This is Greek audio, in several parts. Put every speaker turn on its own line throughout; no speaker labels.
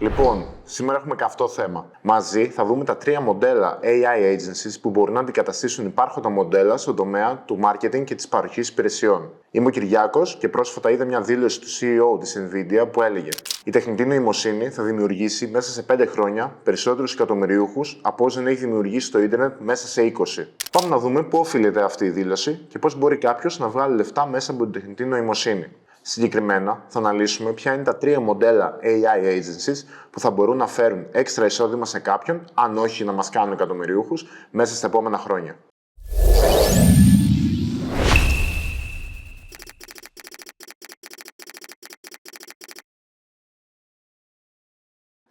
Λοιπόν, σήμερα έχουμε καυτό θέμα. Μαζί θα δούμε τα 3 μοντέλα AI agencies που μπορούν να αντικαταστήσουν υπάρχοντα μοντέλα στον τομέα του marketing και της παροχής υπηρεσιών. Είμαι ο Κυριάκος και πρόσφατα είδα μια δήλωση του CEO της Nvidia που έλεγε: η τεχνητή νοημοσύνη θα δημιουργήσει μέσα σε 5 χρόνια περισσότερους εκατομμυριούχους από όσοι έχει δημιουργήσει το ίντερνετ μέσα σε 20. Πάμε να δούμε πού οφείλεται αυτή η δήλωση και πώς μπορεί κάποιος να βγάλει λεφτά μέσα από την τεχνητή νοημοσύνη. Συγκεκριμένα, θα αναλύσουμε ποια είναι τα 3 μοντέλα AI agencies που θα μπορούν να φέρουν έξτρα εισόδημα σε κάποιον, αν όχι να μας κάνουν εκατομμυριούχους, μέσα στα επόμενα χρόνια.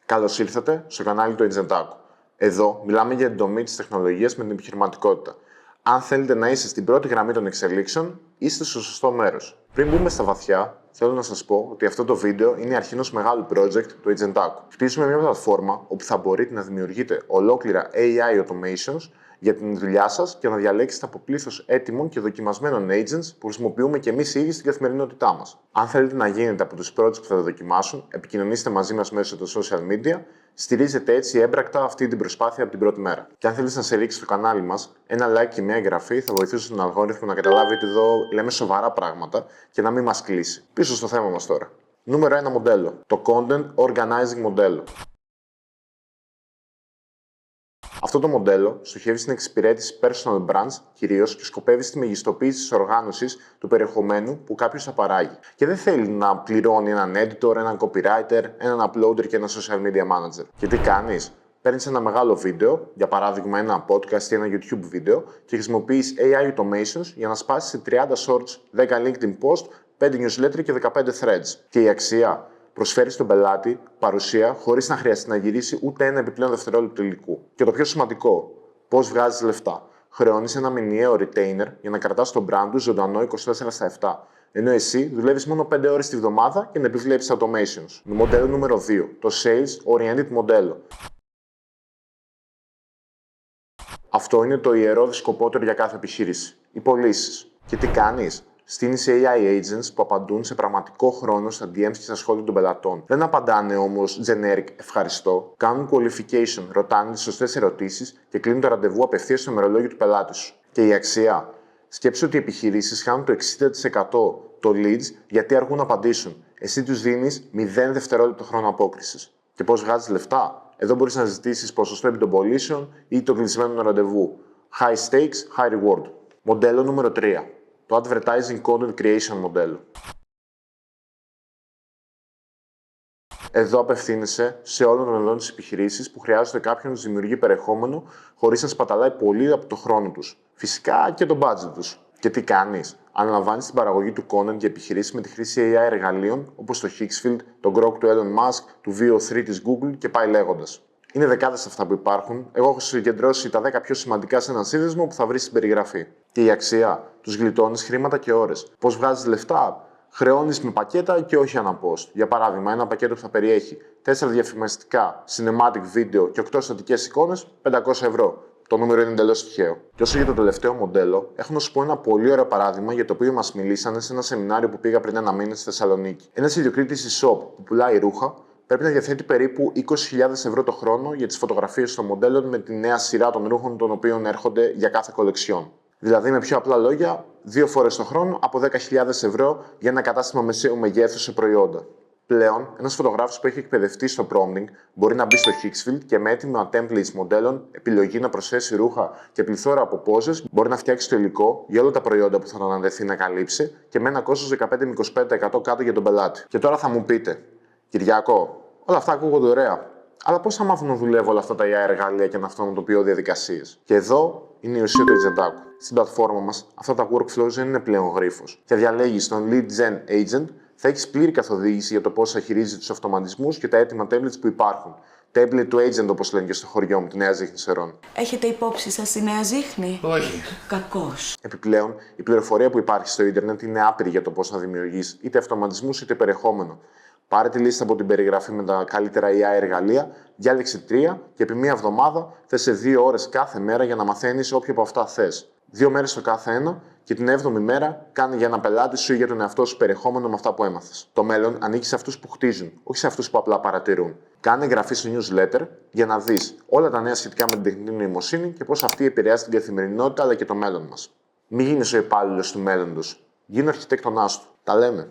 Καλώς ήρθατε στο κανάλι του Agentaco. Εδώ μιλάμε για την τομή της τεχνολογίας με την επιχειρηματικότητα. Αν θέλετε να είστε στην πρώτη γραμμή των εξελίξεων, είστε στο σωστό μέρος. Πριν μπούμε στα βαθιά, θέλω να σας πω ότι αυτό το βίντεο είναι η αρχή ενός μεγάλου project του Agentaco. Χτίζουμε μια πλατφόρμα όπου θα μπορείτε να δημιουργείτε ολόκληρα AI automations για την δουλειά σας και να διαλέξετε από πλήθος έτοιμων και δοκιμασμένων agents που χρησιμοποιούμε και εμείς οι ίδιοι στην καθημερινότητά μας. Αν θέλετε να γίνετε από τους πρώτους που θα τα δοκιμάσουν, επικοινωνήστε μαζί μας μέσω των social media, στηρίζετε έτσι έμπρακτα αυτή την προσπάθεια από την πρώτη μέρα. Και αν θέλετε να σε ρίξει στο κανάλι μας, ένα like και μια εγγραφή θα βοηθήσουν τον αλγόριθμο να καταλάβει ότι εδώ λέμε σοβαρά πράγματα και να μην μας κλείσει. Πίσω στο θέμα μας τώρα. Νούμερο 1 μοντέλο. Το Content Organizing μοντέλο. Αυτό το μοντέλο στοχεύει στην εξυπηρέτηση personal brands κυρίως και σκοπεύει στη μεγιστοποίηση της οργάνωσης του περιεχομένου που κάποιος θα παράγει. Και δεν θέλει να πληρώνει έναν editor, έναν copywriter, έναν uploader και ένα social media manager. Και τι κάνεις? Παίρνεις ένα μεγάλο βίντεο, για παράδειγμα ένα podcast ή ένα YouTube βίντεο, και χρησιμοποιείς AI automations για να σπάσεις σε 30 shorts, 10 LinkedIn post, 5 newsletter και 15 threads. Και η αξία? Προσφέρει στον πελάτη παρουσία χωρίς να χρειαστεί να γυρίσει ούτε ένα επιπλέον δευτερόλεπτο υλικού. Και το πιο σημαντικό, πώς βγάζεις λεφτά. Χρεώνεις ένα μηνιαίο retainer για να κρατάς τον brand του ζωντανό 24/7. Ενώ εσύ δουλεύεις μόνο 5 ώρες τη βδομάδα και να επιβλέπεις automations. Μοντέλο νούμερο 2, το Sales Oriented μοντέλο. Αυτό είναι το ιερό δισκοπότερο για κάθε επιχείρηση. Οι πωλήσεις. Και τι κάνεις? Στείνεις AI agents που απαντούν σε πραγματικό χρόνο στα DMs και στα σχόλια των πελατών. Δεν απαντάνε όμως generic ευχαριστώ. Κάνουν qualification, ρωτάνε τις σωστές ερωτήσεις και κλείνουν το ραντεβού απευθείας στο ημερολόγιο του πελάτη σου. Και η αξία? Σκέψου ότι οι επιχειρήσεις χάνουν το 60% το leads γιατί αργούν να απαντήσουν. Εσύ τους δίνεις 0 δευτερόλεπτο χρόνο απόκρισης. Και πώς βγάζεις λεφτά? Εδώ μπορείς να ζητήσεις ποσοστό επί των πωλήσεων ή το κλεισμένο ραντεβού. High stakes, high reward. Μοντέλο νούμερο 3. Το Advertising Content Creation μοντέλο. Εδώ απευθύνεσαι σε όλων των μελών της επιχειρήσης που χρειάζεται κάποιον να δημιουργεί περιεχόμενο χωρίς να σπαταλάει πολύ από το χρόνο τους. Φυσικά και το budget τους. Και τι κάνεις? Αναλαμβάνεις την παραγωγή του content για επιχειρήσεις με τη χρήση AI εργαλείων όπως το Hixfield, το Grok του Elon Musk, του VO3 της Google και πάει λέγοντας. Είναι δεκάδες αυτά που υπάρχουν. Εγώ έχω συγκεντρώσει τα 10 πιο σημαντικά σε έναν σύνδεσμο που θα βρεις στην περιγραφή. Και η αξία? Τους γλιτώνεις χρήματα και ώρες. Πώς βγάζεις λεφτά? Χρεώνεις με πακέτα και όχι ανά post. Για παράδειγμα, ένα πακέτο που θα περιέχει 4 διαφημιστικά, cinematic video και 8 στατικές εικόνες, 500 ευρώ. Το νούμερο είναι εντελώς τυχαίο. Και όσο για το τελευταίο μοντέλο, έχω να σου πω ένα πολύ ωραίο παράδειγμα για το οποίο μας μιλήσανε σε ένα σεμινάριο που πήγα πριν ένα μήνα στη Θεσσαλονίκη. Ένας ιδιοκτήτης e-shop που πουλάει ρούχα πρέπει να διαθέτει περίπου 20.000 ευρώ το χρόνο για τις φωτογραφίες των μοντέλων με τη νέα σειρά των ρούχων των οποίων έρχονται για κάθε κολεξιόν. Δηλαδή, με πιο απλά λόγια, 2 φορές το χρόνο από 10.000 ευρώ για ένα κατάστημα μεσαίου μεγέθους σε προϊόντα. Πλέον, ένας φωτογράφος που έχει εκπαιδευτεί στο prompting μπορεί να μπει στο Hixfield και με έτοιμα templates μοντέλων, επιλογή να προσθέσει ρούχα και πληθώρα από poses, μπορεί να φτιάξει το υλικό για όλα τα προϊόντα που θα τον ανδεθεί να καλύψει και με ένα κόστος 15 με 25% κάτω για τον πελάτη. Και τώρα θα μου πείτε, Κυριάκο, όλα αυτά ακούγονται ωραία. Αλλά πώς θα μάθω να δουλεύω όλα αυτά τα AI εργαλεία και να αυτοματοποιώ διαδικασίες? Και εδώ είναι η ουσία του Agentaco. Στην πλατφόρμα μας, αυτά τα workflows δεν είναι πλέον γρίφος. Και διαλέγεις τον Lead Gen Agent, θα έχεις πλήρη καθοδήγηση για το πώς θα χειρίζεις τους αυτοματισμούς και τα έτοιμα templates που υπάρχουν. Template του Agent, όπως λένε και στο χωριό μου, τη Νέα Ζήχνη Σερών.
Έχετε υπόψη σας τη Νέα Ζήχνη?
Όχι.
Κακός.
Επιπλέον, η πληροφορία που υπάρχει στο Ιντερνετ είναι άπειρη για το πώς να δημιουργείς είτε αυτοματισμούς είτε περιεχόμενο. Πάρε τη λίστα από την περιγραφή με τα καλύτερα AI εργαλεία, διάλεξε 3 και επί μία εβδομάδα θες σε 2 ώρες κάθε μέρα για να μαθαίνεις όποια από αυτά θες. 2 μέρες το κάθε ένα και την 7η μέρα κάνε για ένα πελάτη σου ή για τον εαυτό σου περιεχόμενο με αυτά που έμαθες. Το μέλλον ανήκει σε αυτούς που χτίζουν, όχι σε αυτούς που απλά παρατηρούν. Κάνε εγγραφή στο newsletter για να δεις όλα τα νέα σχετικά με την τεχνητή νοημοσύνη και πώς αυτή επηρεάζει την καθημερινότητα αλλά και το μέλλον μας. Μην γίνεις ο υπάλληλος του μέλλοντος. Γίνε ο αρχιτέκτονάς του. Τα λέμε.